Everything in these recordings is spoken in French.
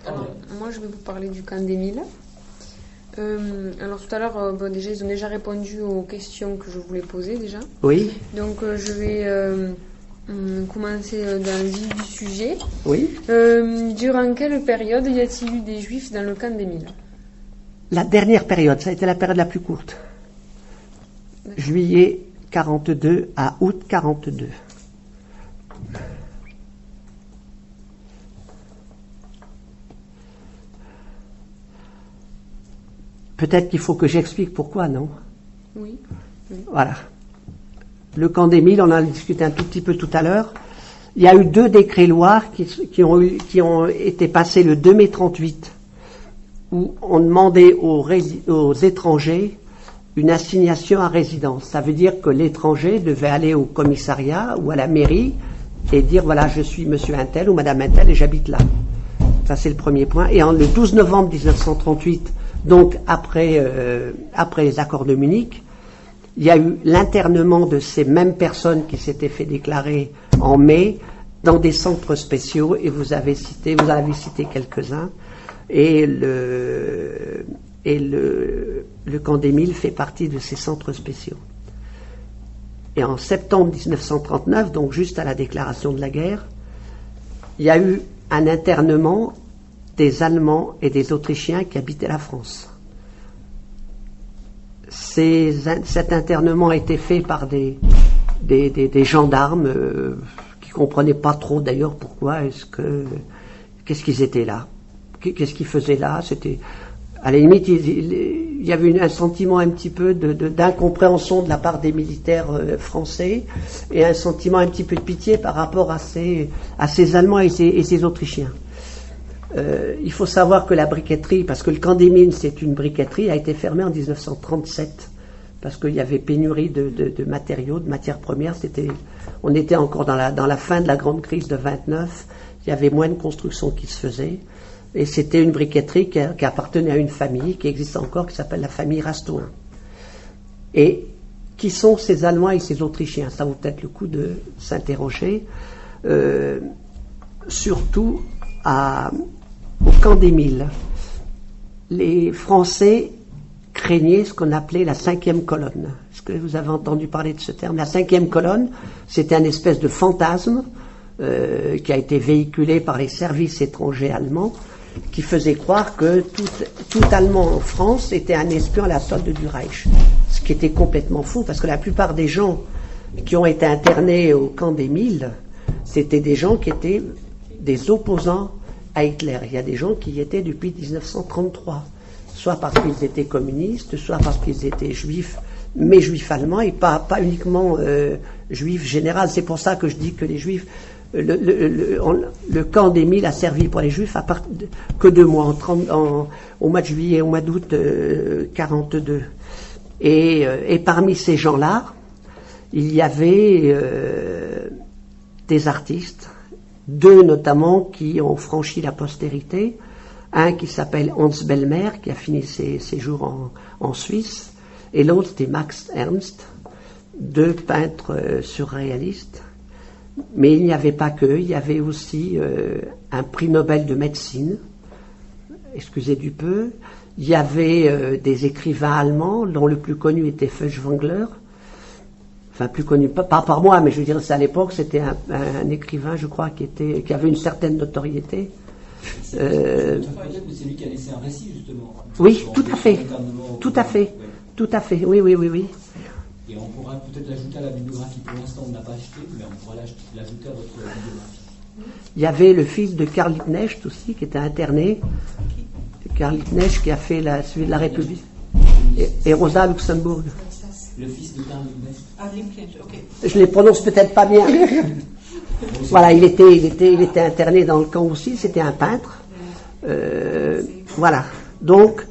Alors, moi, je vais vous parler du camp des Milles. Alors, tout à l'heure, ils ont déjà répondu aux questions que je voulais poser, déjà. Oui. Donc, je vais commencer dans le vif du sujet. Oui. Durant quelle période y a-t-il eu des Juifs dans le camp des Milles? La dernière période, ça a été la période la plus courte. Juillet 42 à août 42. Peut-être qu'il faut que j'explique pourquoi, non? Oui. Voilà. Le camp des Milles, on en a discuté un tout petit peu tout à l'heure. Il y a eu 2 décrets-lois qui ont été passés le 2 mai 38, où on demandait aux étrangers une assignation à résidence. Ça veut dire que l'étranger devait aller au commissariat ou à la mairie et dire, voilà, je suis monsieur Untel ou madame Untel et j'habite là. Ça, c'est le premier point. Et le 12 novembre 1938, donc après les accords de Munich, il y a eu l'internement de ces mêmes personnes qui s'étaient fait déclarer en mai dans des centres spéciaux, et vous en avez cité quelques-uns, et le camp des Milles fait partie de ces centres spéciaux. Et en septembre 1939, donc juste à la déclaration de la guerre, il y a eu un internement des Allemands et des Autrichiens qui habitaient la France. Cet internement a été fait par des gendarmes qui ne comprenaient pas trop d'ailleurs pourquoi qu'est-ce qu'ils étaient là, qu'est-ce qu'ils faisaient là. C'était, à la limite, il y avait un sentiment un petit peu d'incompréhension de la part des militaires français, et un sentiment un petit peu de pitié par rapport à ces Allemands et ces Autrichiens. Il faut savoir que la briqueterie, parce que le camp des Milles c'est une briqueterie, a été fermée en 1937 parce qu'il y avait pénurie de matériaux, de matières premières. On était encore dans la fin de la grande crise de 29. Il y avait moins de construction qui se faisait, et c'était une briqueterie qui appartenait à une famille qui existe encore, qui s'appelle la famille Rastouin. Et qui sont ces Allemands et ces Autrichiens? Ça vaut peut-être le coup de s'interroger, surtout au camp des Milles. Les Français craignaient ce qu'on appelait la 5e colonne. Est-ce que vous avez entendu parler de ce terme? La 5e colonne, c'était un espèce de fantasme qui a été véhiculé par les services étrangers allemands, qui faisait croire que tout Allemand en France était un espion à la solde du Reich. Ce qui était complètement faux, parce que la plupart des gens qui ont été internés au camp des Milles, c'était des gens qui étaient des opposants à Hitler. Il y a des gens qui y étaient depuis 1933, soit parce qu'ils étaient communistes, soit parce qu'ils étaient juifs, mais juifs allemands, et pas uniquement juifs général. C'est pour ça que je dis que les juifs, le camp des Milles a servi pour les juifs que 2 mois, au mois de juillet et au mois d'août 42. Et parmi ces gens-là, il y avait des artistes, 2 notamment qui ont franchi la postérité. Un qui s'appelle Hans Bellmer, qui a fini ses jours en Suisse, et l'autre c'était Max Ernst, 2 peintres surréalistes. Mais il n'y avait pas qu'eux, il y avait aussi un prix Nobel de médecine, excusez du peu. Il y avait des écrivains allemands, dont le plus connu était Feuchtwanger. Enfin, plus connu, pas par moi, mais je veux dire, à l'époque, c'était un écrivain, je crois, qui avait une certaine notoriété. C'est lui qui a laissé un récit, justement. Oui, tout à fait. Tout à fait, oui. Et on pourra peut-être l'ajouter à la bibliographie. Pour l'instant, on n'a pas acheté, mais on pourra l'ajouter à votre bibliographie. Il y avait le fils de Karl Liebknecht aussi, qui était interné. Karl Liebknecht qui a fait celui de la République. Et Rosa Luxembourg. Le fils de Karl Liebknecht. Ah, Liebknecht, ok. Je les prononce peut-être pas bien. Voilà, il était interné dans le camp aussi, c'était un peintre. Voilà. Donc,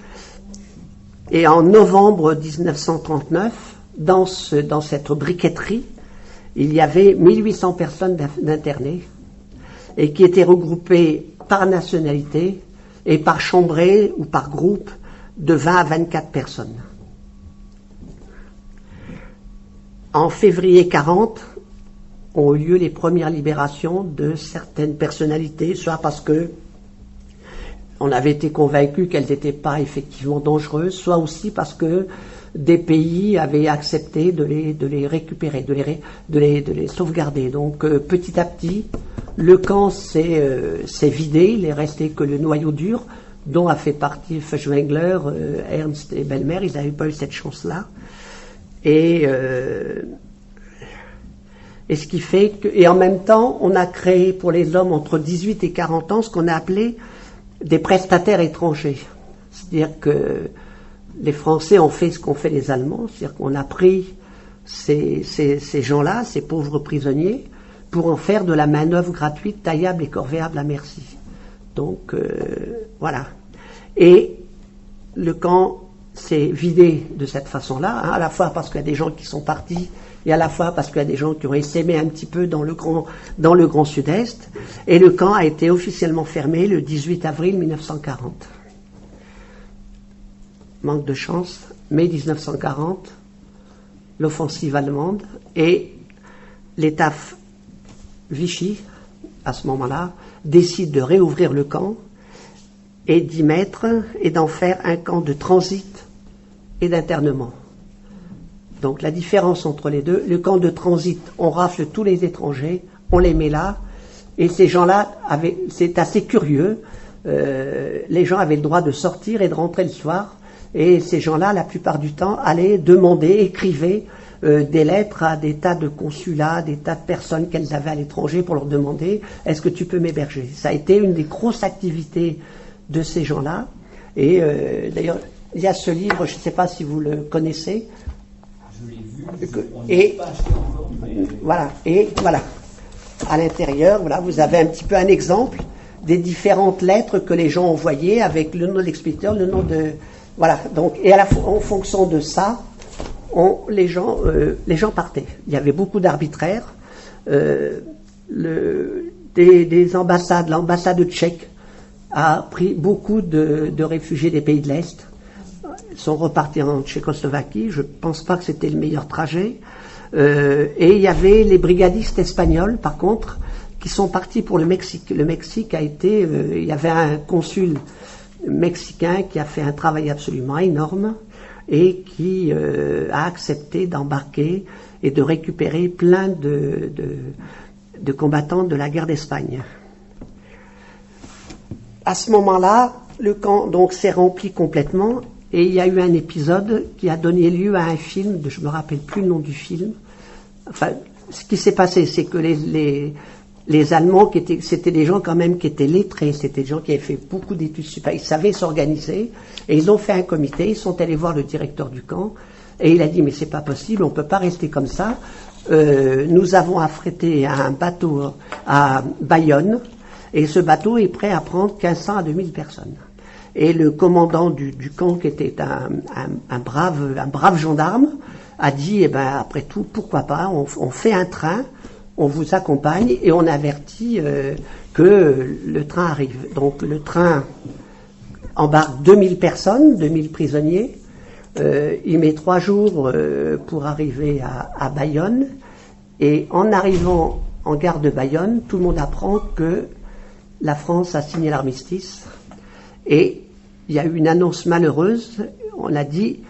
et en novembre 1939, dans cette briqueterie, il y avait 1800 personnes d'internées, et qui étaient regroupées par nationalité et par chambrée ou par groupe de 20 à 24 personnes. En février 40, ont eu lieu les premières libérations de certaines personnalités, soit parce que on avait été convaincu qu'elles n'étaient pas effectivement dangereuses, soit aussi parce que des pays avaient accepté de les récupérer, de les sauvegarder. Donc petit à petit, le camp s'est vidé, il est resté que le noyau dur, dont a fait partie Feuchtwängler, Ernst et Belmer. Ils n'avaient pas eu cette chance-là. Et ce qui fait que, et en même temps, on a créé pour les hommes entre 18 et 40 ans ce qu'on a appelé des prestataires étrangers. C'est-à-dire que les Français ont fait ce qu'ont fait les Allemands, c'est-à-dire qu'on a pris ces gens-là, ces pauvres prisonniers, pour en faire de la main-d'œuvre gratuite, taillable et corvéable à merci. Donc, voilà. Et le camp s'est vidé de cette façon-là, hein, à la fois parce qu'il y a des gens qui sont partis, et à la fois parce qu'il y a des gens qui ont essaimé un petit peu dans le grand sud-est, et le camp a été officiellement fermé le 18 avril 1940. Manque de chance, mai 1940, l'offensive allemande, et l'État Vichy, à ce moment-là, décide de réouvrir le camp et d'y mettre et d'en faire un camp de transit et d'internement. Donc la différence entre les deux, le camp de transit, on rafle tous les étrangers, on les met là, et ces gens-là, c'est assez curieux, les gens avaient le droit de sortir et de rentrer le soir, et ces gens-là, la plupart du temps, allaient demander, écrivaient des lettres à des tas de consulats, des tas de personnes qu'elles avaient à l'étranger pour leur demander « Est-ce que tu peux m'héberger ?» Ça a été une des grosses activités de ces gens-là. Et d'ailleurs, il y a ce livre, je ne sais pas si vous le connaissez. Je l'ai vu, on ne l'a pas acheté encore. Mais... Voilà. À l'intérieur, voilà, vous avez un petit peu un exemple des différentes lettres que les gens envoyaient avec le nom de l'expéditeur, le nom de... Voilà, donc, et en fonction de ça, les gens partaient. Il y avait beaucoup d'arbitraires. Des ambassades, l'ambassade tchèque a pris beaucoup de réfugiés des pays de l'Est. Ils sont repartis en Tchécoslovaquie. Je ne pense pas que c'était le meilleur trajet. Et il y avait les brigadistes espagnols, par contre, qui sont partis pour le Mexique. Le Mexique a été... il y avait un consul mexicain qui a fait un travail absolument énorme et qui a accepté d'embarquer et de récupérer plein de combattants de la guerre d'Espagne. À ce moment-là, le camp donc s'est rempli complètement et il y a eu un épisode qui a donné lieu à un film, je ne me rappelle plus le nom du film. Enfin, ce qui s'est passé, c'est que les Allemands, c'était des gens quand même qui étaient lettrés, c'était des gens qui avaient fait beaucoup d'études supérieures, ils savaient s'organiser, et ils ont fait un comité, ils sont allés voir le directeur du camp, et il a dit, mais c'est pas possible, on peut pas rester comme ça, nous avons affrété un bateau à Bayonne, et ce bateau est prêt à prendre 1500 à 2000 personnes. Et le commandant du camp, qui était un brave gendarme, a dit, eh ben, après tout, pourquoi pas, on fait un train, on vous accompagne et on avertit que le train arrive. Donc le train embarque 2000 personnes, 2000 prisonniers. Il met 3 jours pour arriver à Bayonne. Et en arrivant en gare de Bayonne, tout le monde apprend que la France a signé l'armistice. Et il y a eu une annonce malheureuse. On a dit,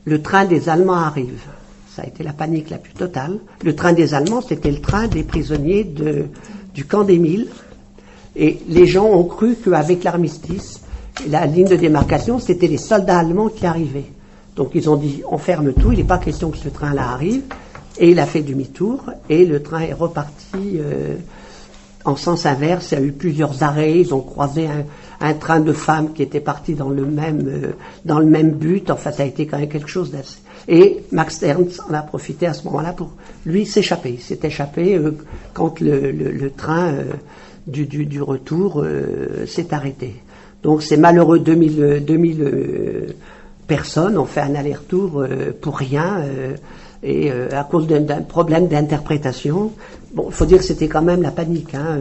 le train des Allemands arrive. Ça a été la panique la plus totale. Le train des Allemands, c'était le train des prisonniers du camp d'Émile. Et les gens ont cru qu'avec l'armistice, la ligne de démarcation, c'était les soldats allemands qui arrivaient. Donc ils ont dit, on ferme tout, il n'est pas question que ce train-là arrive. Et il a fait demi-tour, et le train est reparti en sens inverse. Il y a eu plusieurs arrêts, ils ont croisé un train de femmes qui était parti dans le même but. Enfin, ça a été quand même quelque chose d'assez... Et Max Ernst en a profité à ce moment-là pour, lui, s'échapper. Il s'est échappé quand le train du retour s'est arrêté. Donc c'est malheureux, 2000 personnes ont fait un aller-retour pour rien, et à cause d'un problème d'interprétation. Bon, il faut dire que c'était quand même la panique, hein,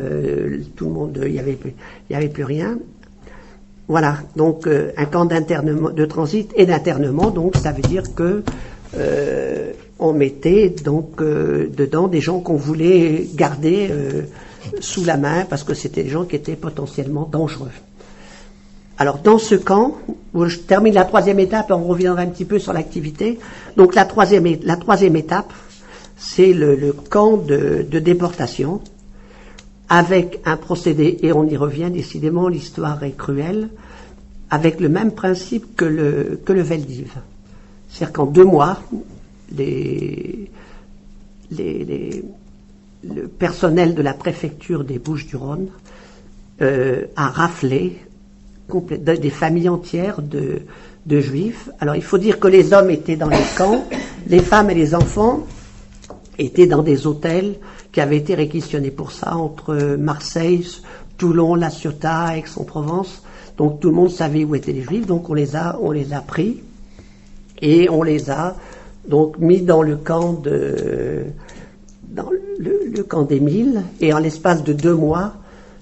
tout le monde, il y avait plus rien. Voilà, donc un camp d'internement, de transit et d'internement, donc ça veut dire que on mettait donc dedans des gens qu'on voulait garder sous la main parce que c'était des gens qui étaient potentiellement dangereux. Alors, dans ce camp, où je termine la troisième étape et on reviendra un petit peu sur l'activité. Donc, la troisième étape, c'est le camp de déportation, avec un procédé, et on y revient, décidément, l'histoire est cruelle, avec le même principe que le Veldiv. C'est-à-dire qu'en 2 mois, le personnel de la préfecture des Bouches-du-Rhône a raflé des familles entières de juifs. Alors il faut dire que les hommes étaient dans les camps, les femmes et les enfants étaient dans des hôtels qui avaient été réquisitionnés pour ça, entre Marseille, Toulon, La Ciotat, Aix-en-Provence. Donc tout le monde savait où étaient les juifs, donc on les a pris et on les a donc mis dans le camp le camp d'Émile, et en l'espace de 2 mois,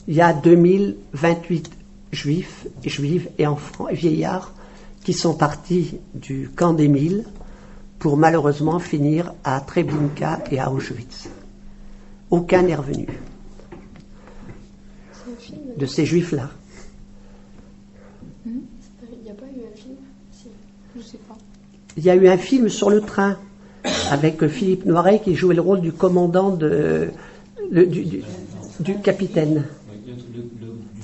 il y a 2028 juifs, juives et enfants et vieillards qui sont partis du camp d'Émile pour malheureusement finir à Treblinka et à Auschwitz. Aucun n'est revenu de ces juifs-là. Il n'y a pas eu un film? Si, je sais pas. Il y a eu un film sur le train avec Philippe Noiret qui jouait le rôle du commandant du capitaine.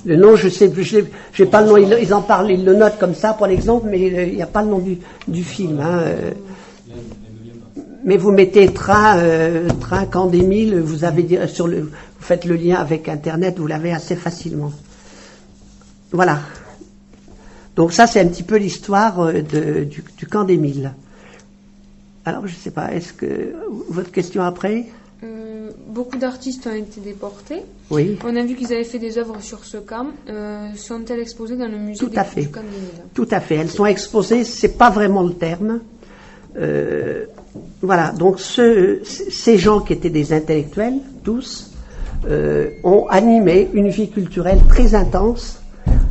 Le nom, je sais plus, j'ai pas le nom, ils en parlent, ils le notent comme ça pour l'exemple, mais il n'y a pas le nom du film. Mais vous mettez train camp d'Émile, vous faites le lien avec Internet, vous l'avez assez facilement. Voilà. Donc ça, c'est un petit peu l'histoire du camp d'Émile. Alors, je ne sais pas, est-ce que votre question après? Beaucoup d'artistes ont été déportés. Oui. On a vu qu'ils avaient fait des œuvres sur ce camp. Sont-elles exposées dans le musée du camp d'Émile? Tout à fait. Elles sont exposées, c'est pas vraiment le terme. Voilà. Donc ces gens qui étaient des intellectuels, tous, ont animé une vie culturelle très intense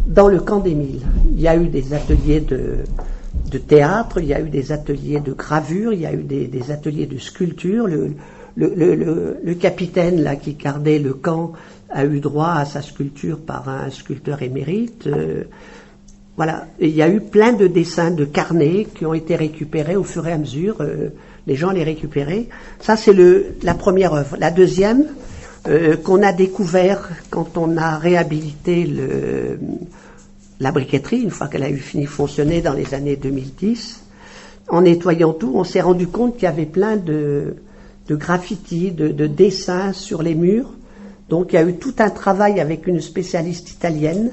dans le camp d'Émile. Il y a eu des ateliers de théâtre, il y a eu des ateliers de gravure, il y a eu des ateliers de sculpture. Le capitaine là qui gardait le camp a eu droit à sa sculpture par un sculpteur émérite. Voilà. Et il y a eu plein de dessins de carnets qui ont été récupérés au fur et à mesure. Les gens les récupéraient. Ça, c'est la première œuvre. La deuxième, qu'on a découvert quand on a réhabilité la briqueterie, une fois qu'elle a eu fini de fonctionner dans les années 2010. En nettoyant tout, on s'est rendu compte qu'il y avait plein de graffitis, de dessins sur les murs. Donc il y a eu tout un travail avec une spécialiste italienne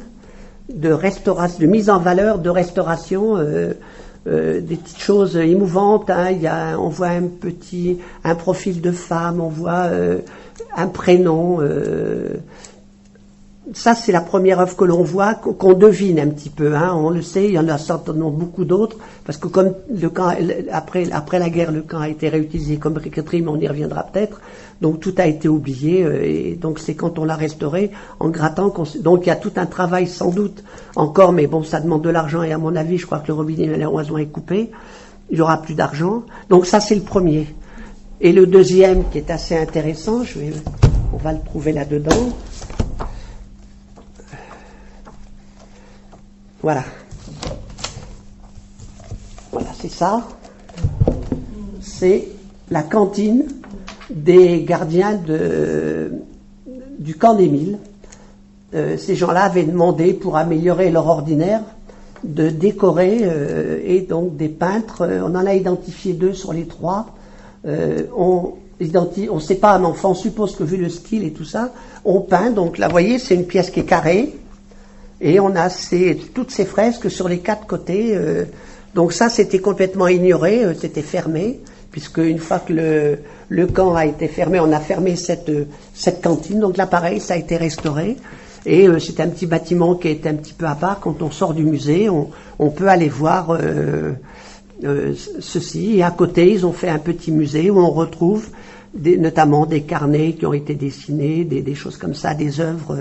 de restauration, de mise en valeur, de restauration, des petites choses émouvantes. On voit un profil de femme, on voit un prénom. Ça, c'est la première œuvre que l'on voit, qu'on devine un petit peu. On le sait, il y en a certainement beaucoup d'autres, parce que comme le camp, après la guerre, le camp a été réutilisé comme briqueterie, mais on y reviendra peut-être. Donc tout a été oublié, et donc c'est quand on l'a restauré, en grattant, donc il y a tout un travail sans doute encore, mais bon, ça demande de l'argent, et à mon avis, je crois que le robinet malheureusement est coupé. Il n'y aura plus d'argent. Donc ça, c'est le premier. Et le deuxième, qui est assez intéressant, on va le trouver là-dedans. Voilà. Voilà, c'est ça. C'est la cantine des gardiens du camp d'Émile. Ces gens-là avaient demandé, pour améliorer leur ordinaire, de décorer, et donc des peintres. On en a identifié 2 sur les 3. On ne sait pas, mais enfin, on suppose que vu le style et tout ça, on peint. Donc là, vous voyez, c'est une pièce qui est carrée. Et on a toutes ces fresques sur les 4 côtés. Donc ça, c'était complètement ignoré, c'était fermé, puisque une fois que le camp a été fermé, on a fermé cette cantine. Donc là, pareil, ça a été restauré. Et c'est un petit bâtiment qui est un petit peu à part. Quand on sort du musée, on peut aller voir ceci. Et à côté, ils ont fait un petit musée où on retrouve notamment des carnets qui ont été dessinés, des choses comme ça, des œuvres,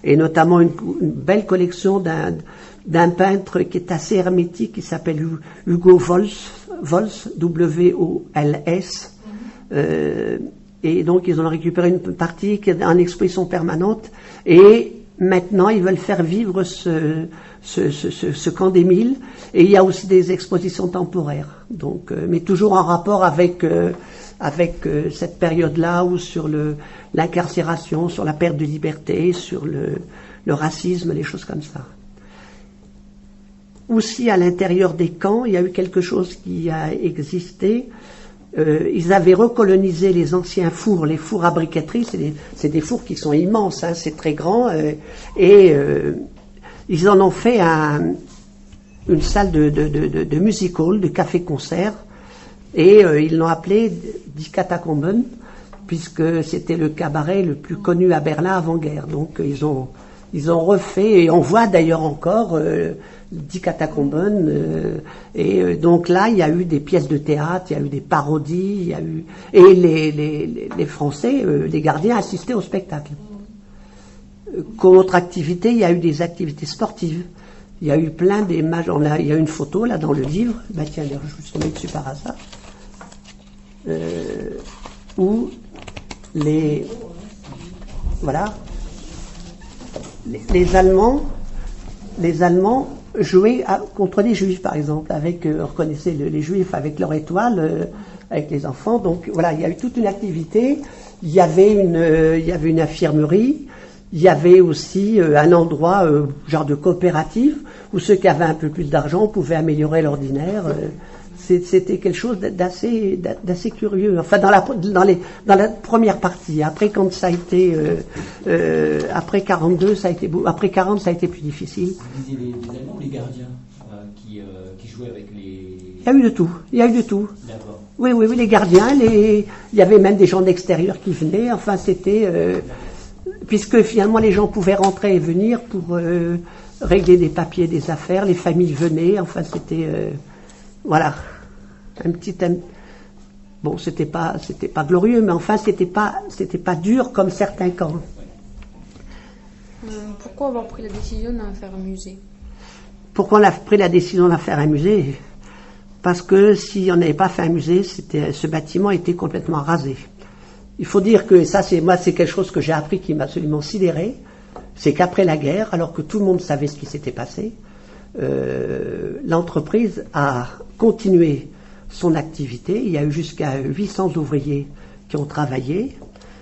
et notamment une belle collection d'un peintre qui est assez hermétique, qui s'appelle Hugo Wols, W-O-L-S. Et donc ils ont récupéré une partie qui est en exposition permanente, et maintenant, ils veulent faire vivre ce camp des Milles. Et il y a aussi des expositions temporaires. Donc, mais toujours en rapport avec cette période-là, ou sur l'incarcération, sur la perte de liberté, sur le racisme, les choses comme ça. Aussi, à l'intérieur des camps, il y a eu quelque chose qui a existé. Ils avaient recolonisé les anciens fours, les fours à briqueterie. C'est des fours qui sont immenses, hein, c'est très grand. Ils en ont fait une salle de music hall, de café-concert. Et ils l'ont appelé Die Katakomben, puisque c'était le cabaret le plus connu à Berlin avant-guerre. Donc ils ont refait, et on voit d'ailleurs encore Die Katakomben. Donc là, il y a eu des pièces de théâtre, il y a eu des parodies, il y a eu, et les Français, les gardiens, assistaient au spectacle. Comme autre activité, il y a eu des activités sportives. Il y a eu plein d'images. Il y a une photo là dans le livre. Ben tiens, je me suis tombé dessus par hasard. Où voilà, les Allemands jouaient contre les Juifs, par exemple, avec, on reconnaissait les Juifs avec leur étoile, avec les enfants. Donc voilà, il y a eu toute une activité. Il y avait une infirmerie. Il y avait aussi un endroit, genre de coopérative, où ceux qui avaient un peu plus d'argent pouvaient améliorer l'ordinaire. C'était quelque chose d'assez curieux. Enfin, dans la première partie. Après, quand ça a été, après 42, ça a été, après 40, ça a été plus difficile. Vous disiez les Allemands ou les gardiens qui jouaient avec les... Il y a eu de tout. D'accord. Oui, les gardiens, il y avait même des gens d'extérieur qui venaient. Enfin, c'était, puisque finalement les gens pouvaient rentrer et venir pour régler des papiers, des affaires. Les familles venaient. Enfin, c'était, voilà. Bon, c'était pas glorieux, mais enfin, c'était pas dur comme certains camps. Pourquoi avoir pris la décision d'en faire un musée? Pourquoi on a pris la décision d'en faire un musée? Parce que si on n'avait pas fait un musée, ce bâtiment était complètement rasé. Il faut dire que ça, c'est quelque chose que j'ai appris qui m'a absolument sidéré. C'est qu'après la guerre, alors que tout le monde savait ce qui s'était passé, l'entreprise a continué son activité. Il y a eu jusqu'à 800 ouvriers qui ont travaillé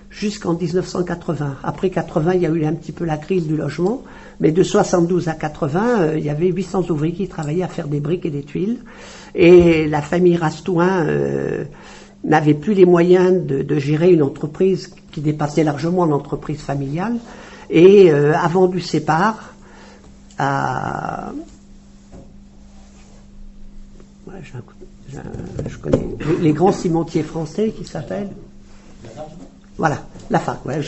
jusqu'en 1980. Après 80, il y a eu un petit peu la crise du logement, mais de 72 à 80, il y avait 800 ouvriers qui travaillaient à faire des briques et des tuiles. Et la famille Rastouin n'avait plus les moyens de gérer une entreprise qui dépassait largement l'entreprise familiale, et a vendu ses parts à... Ouais, je connais les grands cimentiers français qui s'appellent... Voilà, Lafargue, ouais,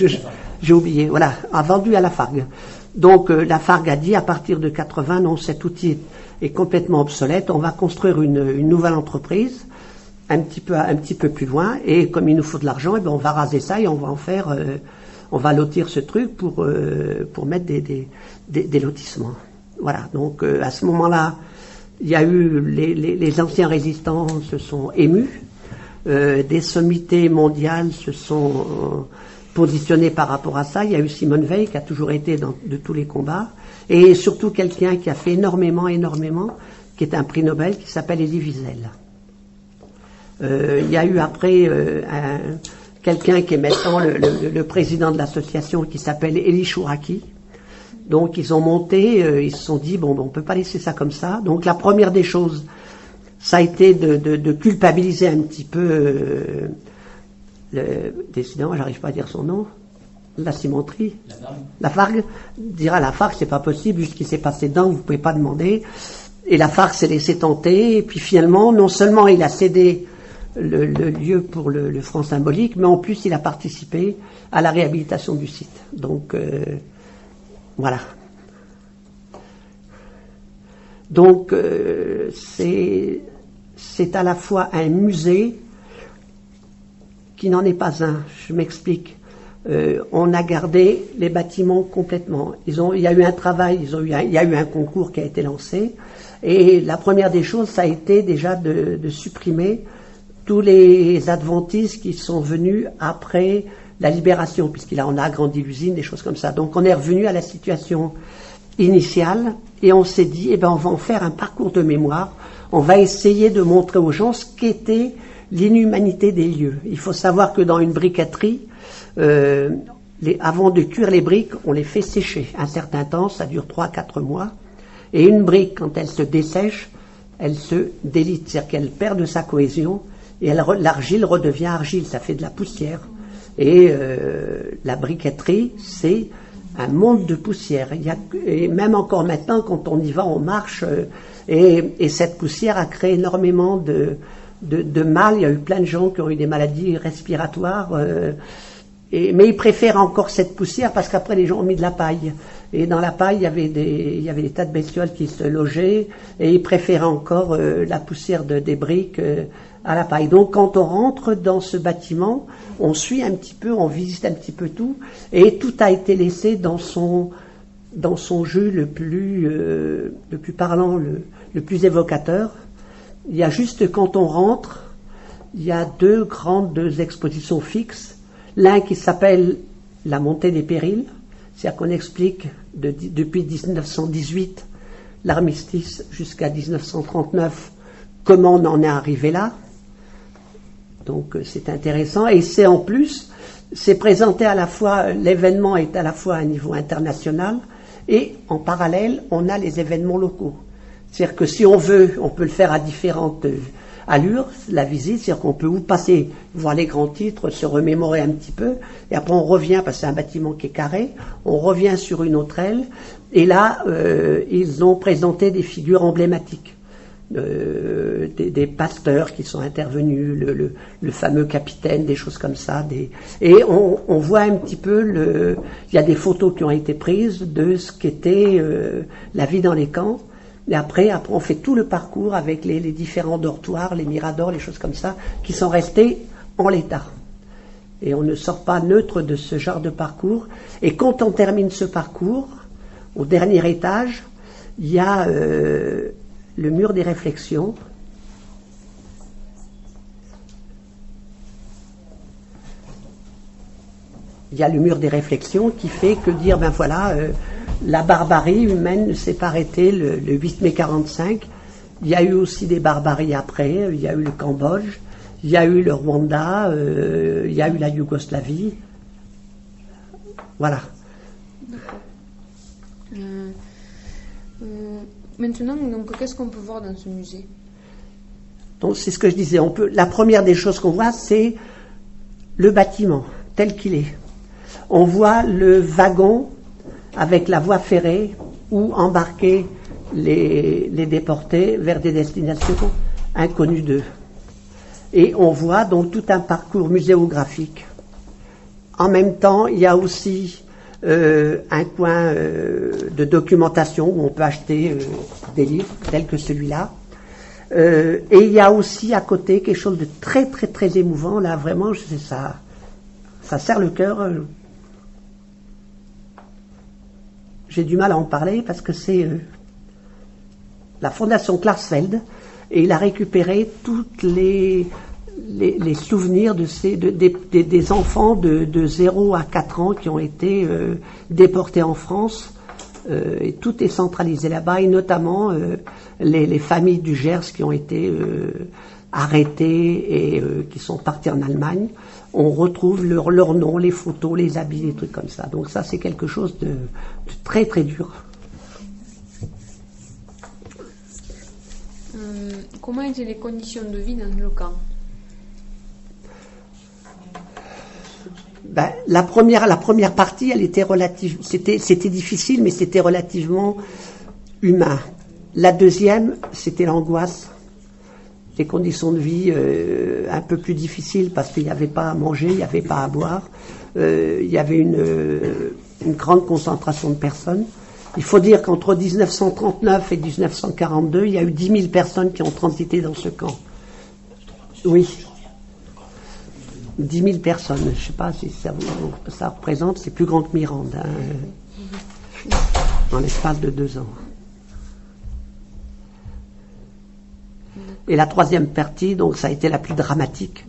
j'ai oublié, voilà, a vendu à Lafargue. Donc Lafargue a dit à partir de 80, non, cet outil est complètement obsolète, on va construire une nouvelle entreprise, un petit peu plus loin, et comme il nous faut de l'argent, on va raser ça et on va en faire, on va lotir ce truc pour mettre des lotissements. Voilà, donc à ce moment-là, il y a eu les anciens résistants se sont émus, des sommités mondiales se sont positionnées par rapport à ça. Il y a eu Simone Veil qui a toujours été de tous les combats, et surtout quelqu'un qui a fait énormément, qui est un prix Nobel, qui s'appelle Elie Wiesel. Il y a eu après quelqu'un qui est maintenant le président de l'association, qui s'appelle Elie Chouraki. Donc ils ont monté, ils se sont dit, bon, on ne peut pas laisser ça comme ça. Donc la première des choses, ça a été de culpabiliser un petit peu décidément, j'arrive pas à dire son nom, la cimenterie, Lafargue. Dire à Lafargue, c'est pas possible, vu ce qui s'est passé dedans, vous pouvez pas demander. Et Lafargue s'est laissé tenter, et puis finalement, non seulement il a cédé le lieu pour le franc symbolique, mais en plus il a participé à la réhabilitation du site. Donc voilà. Donc c'est à la fois un musée qui n'en est pas un. Je m'explique. On a gardé les bâtiments complètement. Il y a eu un travail, il y a eu un concours qui a été lancé, et la première des choses, ça a été déjà de supprimer tous les adventistes qui sont venus après la libération, puisqu'il en a agrandi l'usine, des choses comme ça. Donc on est revenu à la situation initiale et on s'est dit, eh ben on va en faire un parcours de mémoire. On va essayer de montrer aux gens ce qu'était l'inhumanité des lieux. Il faut savoir que dans une briqueterie, avant de cuire les briques, on les fait sécher un certain temps, ça dure 3-4 mois. Et une brique, quand elle se dessèche, elle se délite, c'est-à-dire qu'elle perd de sa cohésion et l'argile redevient argile, ça fait de la poussière. Et la briqueterie, c'est un monde de poussière. Et même encore maintenant, quand on y va, on marche, et cette poussière a créé énormément de mal. Il y a eu plein de gens qui ont eu des maladies respiratoires, mais ils préfèrent encore cette poussière parce qu'après les gens ont mis de la paille. Et dans la paille, il y avait des tas de bestioles qui se logeaient, et ils préféraient encore la poussière des briques à la paille. Donc quand on rentre dans ce bâtiment, on suit un petit peu, on visite un petit peu tout, et tout a été laissé dans son jeu le plus parlant, le plus évocateur. Il y a juste quand on rentre, il y a deux grandes expositions fixes. L'un qui s'appelle La montée des périls, c'est-à-dire qu'on explique depuis 1918, l'armistice, jusqu'à 1939, comment on en est arrivé là. Donc c'est intéressant. Et c'est en plus, c'est présenté à la fois, l'événement est à la fois à un niveau international, et en parallèle, on a les événements locaux. C'est-à-dire que si on veut, on peut le faire à différentes allures, la visite, c'est-à-dire qu'on peut passer, voir les grands titres, se remémorer un petit peu, et après on revient, parce que c'est un bâtiment qui est carré, on revient sur une autre aile, et là, ils ont présenté des figures emblématiques, des pasteurs qui sont intervenus, le fameux capitaine, des choses comme ça, et on voit un petit peu, il y a des photos qui ont été prises de ce qu'était la vie dans les camps. Et après, on fait tout le parcours avec les différents dortoirs, les miradors, les choses comme ça, qui sont restés en l'état. Et on ne sort pas neutre de ce genre de parcours. Et quand on termine ce parcours, au dernier étage, il y a le mur des réflexions. Il y a le mur des réflexions qui fait que dire, ben voilà, la barbarie humaine ne s'est pas arrêtée le 8 mai 45. Il y a eu aussi des barbaries après. Il y a eu le Cambodge, il y a eu le Rwanda, il y a eu la Yougoslavie. Voilà. D'accord. Maintenant, donc, qu'est-ce qu'on peut voir dans ce musée? Donc c'est ce que je disais. La première des choses qu'on voit, c'est le bâtiment tel qu'il est. On voit le wagon avec la voie ferrée où embarquer les déportés vers des destinations inconnues d'eux. Et on voit donc tout un parcours muséographique. En même temps, il y a aussi un coin de documentation où on peut acheter des livres tels que celui-là. Et il y a aussi à côté quelque chose de très très très émouvant. Là, vraiment, ça serre le cœur. J'ai du mal à en parler parce que c'est la fondation Klarsfeld, et il a récupéré toutes les souvenirs des enfants de 0 à 4 ans qui ont été déportés en France, et tout est centralisé là-bas, et notamment les familles du Gers qui ont été arrêtées et qui sont parties en Allemagne. On retrouve leur nom, les photos, les habits, des trucs comme ça. Donc ça, c'est quelque chose de très très dur. Comment étaient les conditions de vie dans le camp? Ben, la première partie, elle était c'était difficile, mais c'était relativement humain. La deuxième, c'était l'angoisse. Les conditions de vie un peu plus difficiles parce qu'il n'y avait pas à manger, il n'y avait pas à boire, il y avait une grande concentration de personnes. Il faut dire qu'entre 1939 et 1942, il y a eu 10 000 personnes qui ont transité dans ce camp. Oui. 10 000 personnes. Je ne sais pas si ça représente, c'est plus grand que Mirande, hein, en l'espace de 2 ans. Et la troisième partie, donc ça a été la plus dramatique,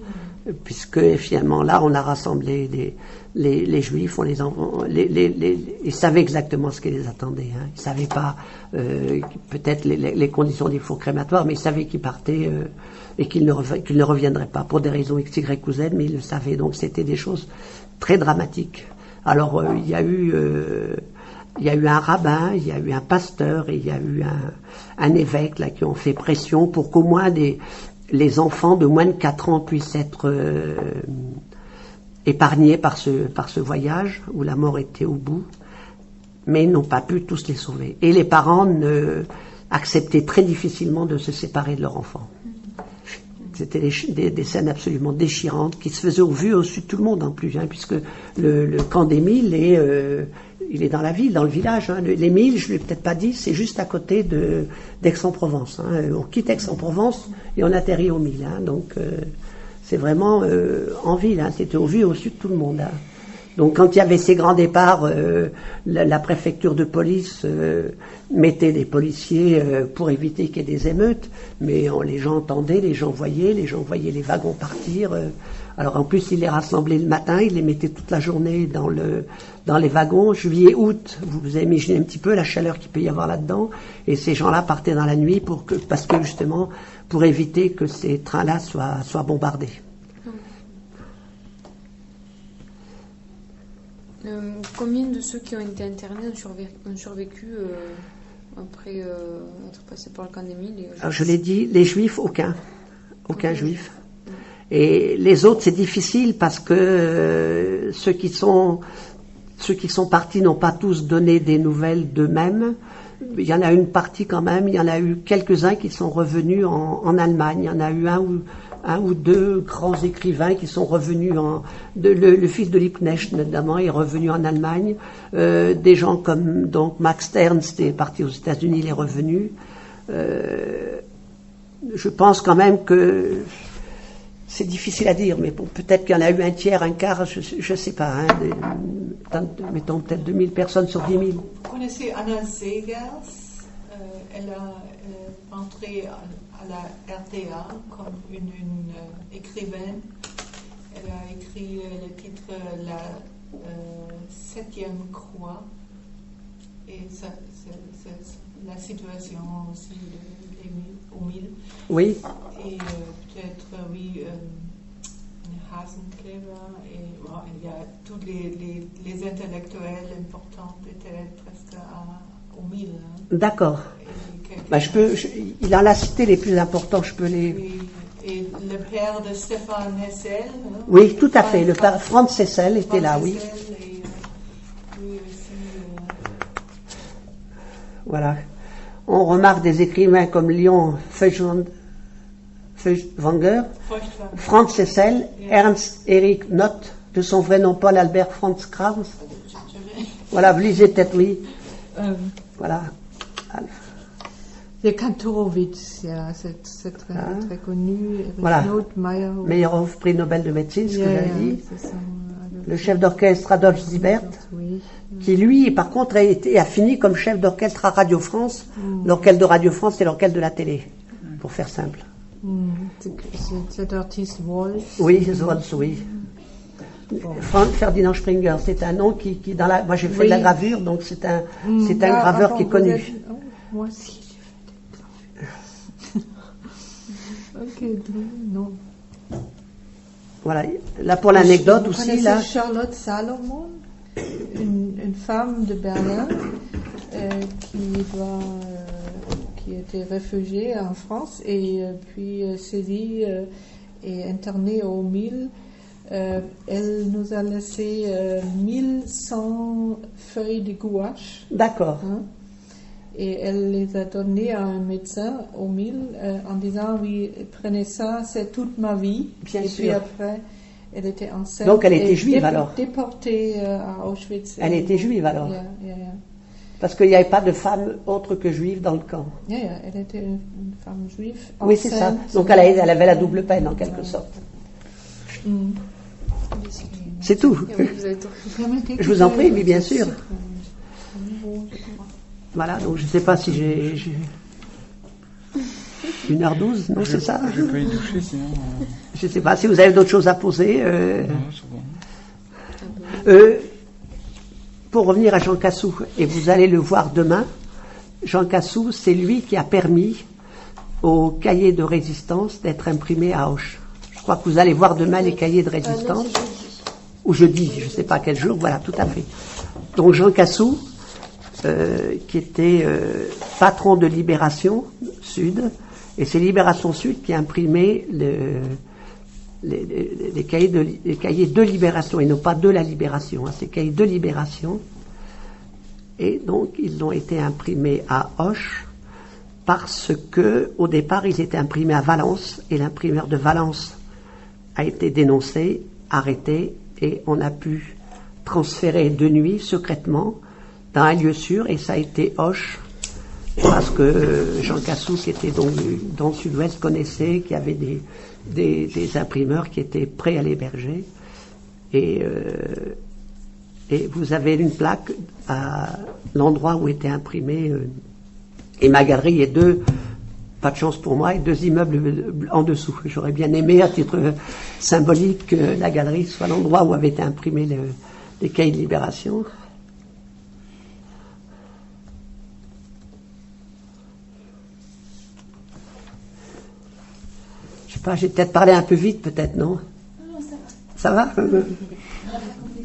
puisque finalement là on a rassemblé les juifs, ils savaient exactement ce qui les attendait. Hein. Ils savaient pas peut-être les conditions des fours crématoires, mais ils savaient qu'ils partaient et qu'ils ne reviendraient pas pour des raisons X, Y ou Z, mais ils le savaient. Donc c'était des choses très dramatiques. Alors il y a eu un rabbin, il y a eu un pasteur et il y a eu un évêque là qui ont fait pression pour qu'au moins les enfants de moins de 4 ans puissent être épargnés par ce voyage où la mort était au bout, mais ils n'ont pas pu tous les sauver. Et les parents acceptaient très difficilement de se séparer de leur enfant. C'était des scènes absolument déchirantes qui se faisaient au vu au-dessus de tout le monde en plus, hein, puisque le camp d'Émile il est dans la ville, dans le village. Hein. Les Milles, je ne l'ai peut-être pas dit, c'est juste à côté d'Aix-en-Provence. Hein. On quitte Aix-en-Provence et on atterrit au Milles. Hein. Donc c'est vraiment en ville, hein. C'était au vu au-dessus de tout le monde. Hein. Donc quand il y avait ces grands départs, la préfecture de police mettait des policiers pour éviter qu'il y ait des émeutes, mais les gens entendaient, les gens voyaient les wagons partir. Alors en plus, ils les rassemblaient le matin, ils les mettaient toute la journée dans les wagons, juillet, août. Vous imaginez un petit peu la chaleur qu'il peut y avoir là-dedans. Et ces gens-là partaient dans la nuit parce que justement, pour éviter que ces trains-là soient bombardés. Combien de ceux qui ont été internés ont survécu après être passés par le camp d'Émile? Alors je l'ai dit, les juifs, aucun juif. Et les autres, c'est difficile parce que ceux qui sont partis n'ont pas tous donné des nouvelles d'eux-mêmes. Il y en a une partie quand même, il y en a eu quelques-uns qui sont revenus en Allemagne. Il y en a eu un ou deux grands écrivains qui sont revenus le fils de Liebknecht notamment est revenu en Allemagne. Des gens comme donc Max Ernst est parti aux États-Unis, il est revenu. Je pense quand même que c'est difficile à dire, mais bon, peut-être qu'il y en a eu un tiers, un quart, je ne sais pas, hein, mettons peut-être 2000 personnes sur 10 000. Vous connaissez Anna Segers? Elle a entré à la RTA comme une écrivaine. Elle a écrit le titre La Septième Croix. Et ça, c'est la situation aussi au Mille. Oui. Et peut-être, oui, Hasenclever. Et bon, il y a tous les intellectuels importants étaient presque au Mille. Hein. D'accord. Il en a cité les plus importants, je peux les... Oui. Et le père de Stéphane Hessel. Hein? Oui, tout à fait. Le père Franz Hessel était là, oui. Et, lui aussi, Voilà. On remarque des écrivains comme Léon Feuchtwanger, Franz Hessel, Ernst Erich Nott, de son vrai nom Paul Albert Franz Krauss. Voilà, vous lisez peut-être, oui. Voilà. Der Kantorowicz, c'est très connu. Voilà. Meyerhoff, prix Nobel de médecine, ce que j'avais dit. Le chef d'orchestre Adolphe Zibert, oui. qui lui, par contre, a fini comme chef d'orchestre à Radio France. L'orchestre de Radio France, c'est l'orchestre de la télé, pour faire simple. Cet artiste Wolf. Oui, Wolf, oui. Ferdinand Springer, c'est un nom qui moi j'ai fait de la gravure, donc c'est un graveur qui est connu. Moi aussi, j'ai fait des gravures. Ok, non. Voilà, là pour l'anecdote aussi, là. Charlotte Salomon, une femme de Berlin qui était réfugiée en France et puis saisie et internée au Mille. Elle nous a laissé 1100 feuilles de gouache. D'accord. Hein, et elle les a données à un médecin au Mille en disant oui, prenez ça, c'est toute ma vie. Bien et sûr. Puis après, elle était enceinte. Donc elle était juive alors. Déportée à Auschwitz. Elle était juive alors. Yeah. Parce qu'il n'y avait pas de femme autre que juive dans le camp. Elle était une femme juive. Oui, c'est ça. Donc elle avait la double peine en quelque sorte. C'est tout. Je vous en prie, mais bien sûr. Voilà, donc je ne sais pas si j'ai... 1h12, non, c'est ça? Je vais pas y toucher, sinon... Je ne sais pas si vous avez d'autres choses à poser. Non, c'est bon. Pour revenir à Jean Cassou, et vous allez le voir demain, Jean Cassou, c'est lui qui a permis au cahier de résistance d'être imprimé à Auch. Je crois que vous allez voir demain les cahiers de résistance. Ou jeudi, je ne sais pas quel jour, voilà, tout à fait. Donc Jean Cassou, qui était patron de Libération Sud, et c'est Libération Sud qui a imprimé les cahiers de Libération, et non pas de la Libération, hein, ces cahiers de Libération. Et donc ils ont été imprimés à Auch, parce que au départ ils étaient imprimés à Valence, et l'imprimeur de Valence a été dénoncé, arrêté, et on a pu transférer de nuit, secrètement, dans un lieu sûr, et ça a été Auch, parce que Jean Cassou, qui était donc dans le sud-ouest, connaissait qu'il y avait des imprimeurs qui étaient prêts à l'héberger. Et vous avez une plaque à l'endroit où était imprimé, et ma galerie, il y a pas de chance pour moi, et 2 immeubles en dessous. J'aurais bien aimé, à titre symbolique, que la galerie soit l'endroit où avaient été imprimés les cahiers de Libération. Je sais pas, j'ai peut-être parlé un peu vite, peut-être, non? Non, ça va. Ça va?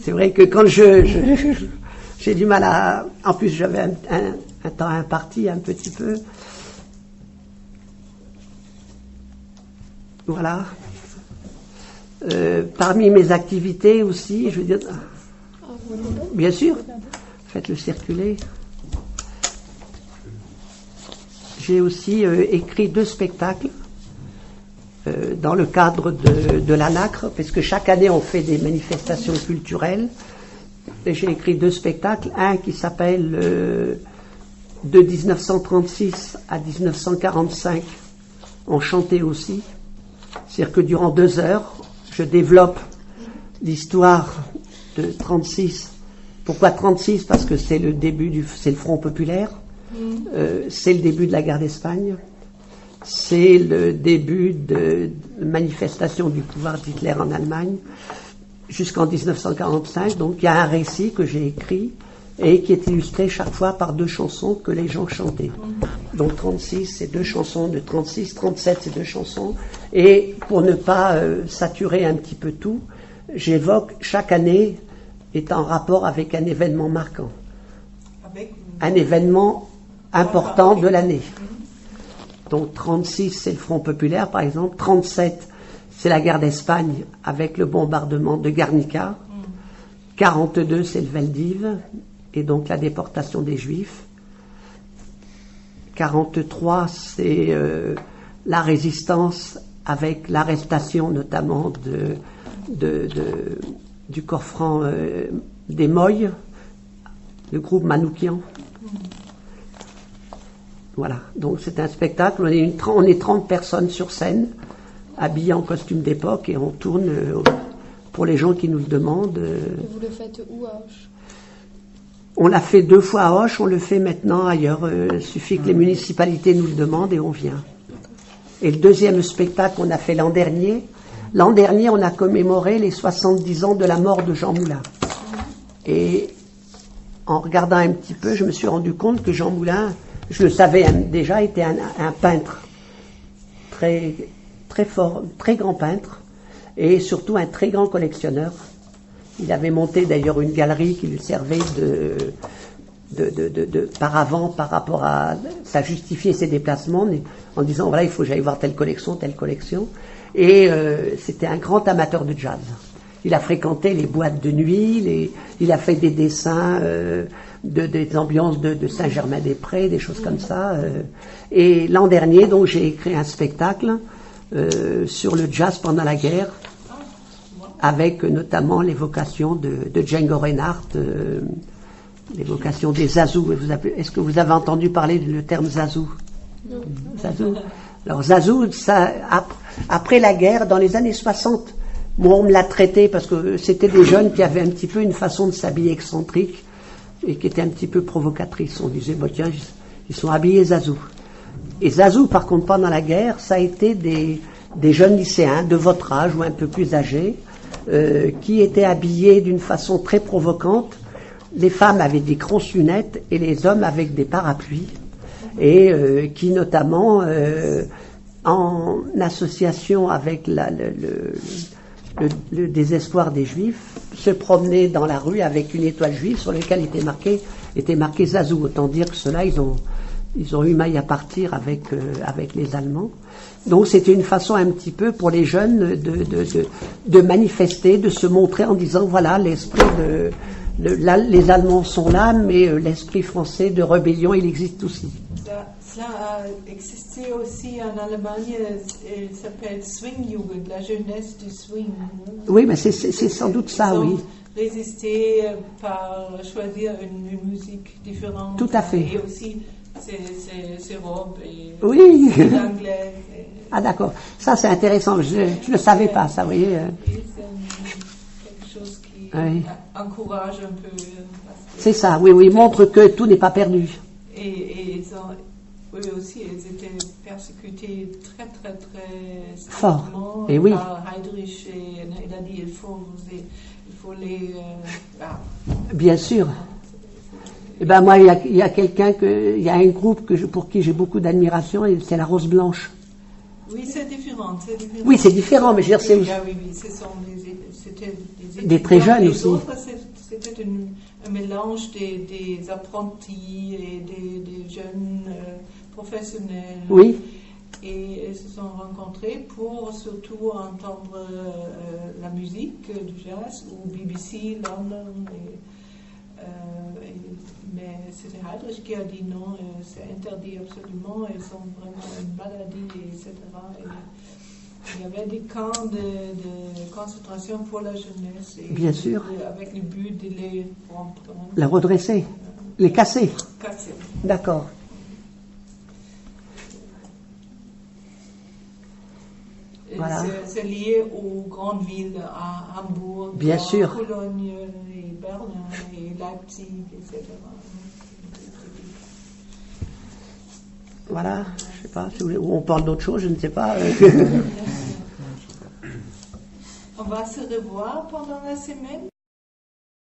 C'est vrai que quand j'ai du mal à... En plus, j'avais un temps imparti, un petit peu. Voilà. Parmi mes activités aussi, je veux dire... Bien sûr, faites-le circuler. J'ai aussi écrit 2 spectacles dans le cadre de l'ANACRE, parce que chaque année on fait des manifestations culturelles. Et j'ai écrit 2 spectacles, un qui s'appelle de 1936 à 1945, on chantait aussi. C'est-à-dire que durant 2 heures, je développe l'histoire de 36. Pourquoi 36? Parce que c'est le début c'est le Front populaire, c'est le début de la guerre d'Espagne, c'est le début de manifestation du pouvoir d'Hitler en Allemagne, jusqu'en 1945. Donc il y a un récit que j'ai écrit et qui est illustré chaque fois par 2 chansons que les gens chantaient. Donc 36, c'est 2 chansons de 36, 37, c'est 2 chansons. Et pour ne pas saturer un petit peu tout, j'évoque chaque année est en rapport avec un événement marquant. Un événement important de l'année. Donc 36, c'est le Front populaire, par exemple. 37, c'est la guerre d'Espagne avec le bombardement de Guernica. 42, c'est le Veldiv, et donc la déportation des Juifs. 43, c'est la résistance avec l'arrestation notamment du corps franc des Moyes, le groupe Manoukian. Voilà, donc c'est un spectacle, on est 30 personnes sur scène, habillées en costume d'époque, et on tourne pour les gens qui nous le demandent. Et vous le faites où, à Auch? On l'a fait 2 fois à Auch, on le fait maintenant ailleurs. Il suffit que les municipalités nous le demandent et on vient. Et le 2e spectacle qu'on a fait l'an dernier, on a commémoré les 70 ans de la mort de Jean Moulin. Et en regardant un petit peu, je me suis rendu compte que Jean Moulin, je le savais déjà, était un peintre très, très fort, très grand peintre, et surtout un très grand collectionneur. Il avait monté d'ailleurs une galerie qui lui servait de paravent par rapport à... Ça justifiait ses déplacements en disant, voilà, il faut que j'aille voir telle collection. Et c'était un grand amateur de jazz. Il a fréquenté les boîtes de nuit, il a fait des dessins des ambiances de Saint-Germain-des-Prés, des choses comme ça. Et l'an dernier, donc, j'ai écrit un spectacle sur le jazz pendant la guerre, avec notamment l'évocation de Django Reinhardt, l'évocation des Zazous. Est-ce que vous avez entendu parler du terme Zazou? Non. Zazou. Alors Zazou, ça, après la guerre, dans les années 60, moi on me l'a traité parce que c'était des jeunes qui avaient un petit peu une façon de s'habiller excentrique et qui était un petit peu provocatrice. On disait, tiens, ils sont habillés Zazou. Et Zazou, par contre, pendant la guerre, ça a été des jeunes lycéens de votre âge ou un peu plus âgés, qui étaient habillés d'une façon très provocante. Les femmes avec des grosses lunettes et les hommes avec des parapluies. Et qui notamment, en association avec le désespoir des Juifs, se promenaient dans la rue avec une étoile juive sur laquelle était marqué Zazou. Autant dire que ceux-là, ils ont eu maille à partir avec les Allemands. Donc c'était une façon un petit peu pour les jeunes de manifester, de se montrer en disant voilà, l'esprit les Allemands sont là, mais l'esprit français de rébellion, il existe aussi. Cela a existé aussi en Allemagne, il s'appelle Swingjugend, la jeunesse du swing. Oui, mais c'est sans doute ça, oui. Résister par choisir une musique différente. Tout à fait. Et aussi ses robes et oui. l'anglais. Ah d'accord, ça c'est intéressant, je ne le savais pas, ça, vous voyez. C'est quelque chose qui encourage un peu. C'est ça, oui, montre que tout n'est pas perdu. Et eux aussi, ils étaient persécutés très, très, très fort. Et oui. Par Heydrich, et il a dit il faut les. Bien sûr. Et ben moi, il y a quelqu'un il y a un groupe pour qui j'ai beaucoup d'admiration, et c'est la Rose Blanche. Oui, c'est différent. Oui, c'est différent, mais je veux dire, c'est aussi. Oui, c'était des très jeunes aussi. C'était un mélange des apprentis et des jeunes professionnels. Oui. Et ils se sont rencontrés pour surtout entendre la musique du jazz ou BBC, London. Mais c'était Heydrich qui a dit non, c'est interdit absolument, ils sont vraiment une maladie, etc. Et il y avait des camps de concentration pour la jeunesse. Et bien sûr. Avec le but de les rompre. La redresser, les casser. Casser. D'accord. Voilà. C'est lié aux grandes villes, à Hambourg, bien sûr. Cologne, et Berlin, et Leipzig, etc. Voilà, je ne sais pas, si on parle d'autre chose, je ne sais pas. On va se revoir pendant la semaine.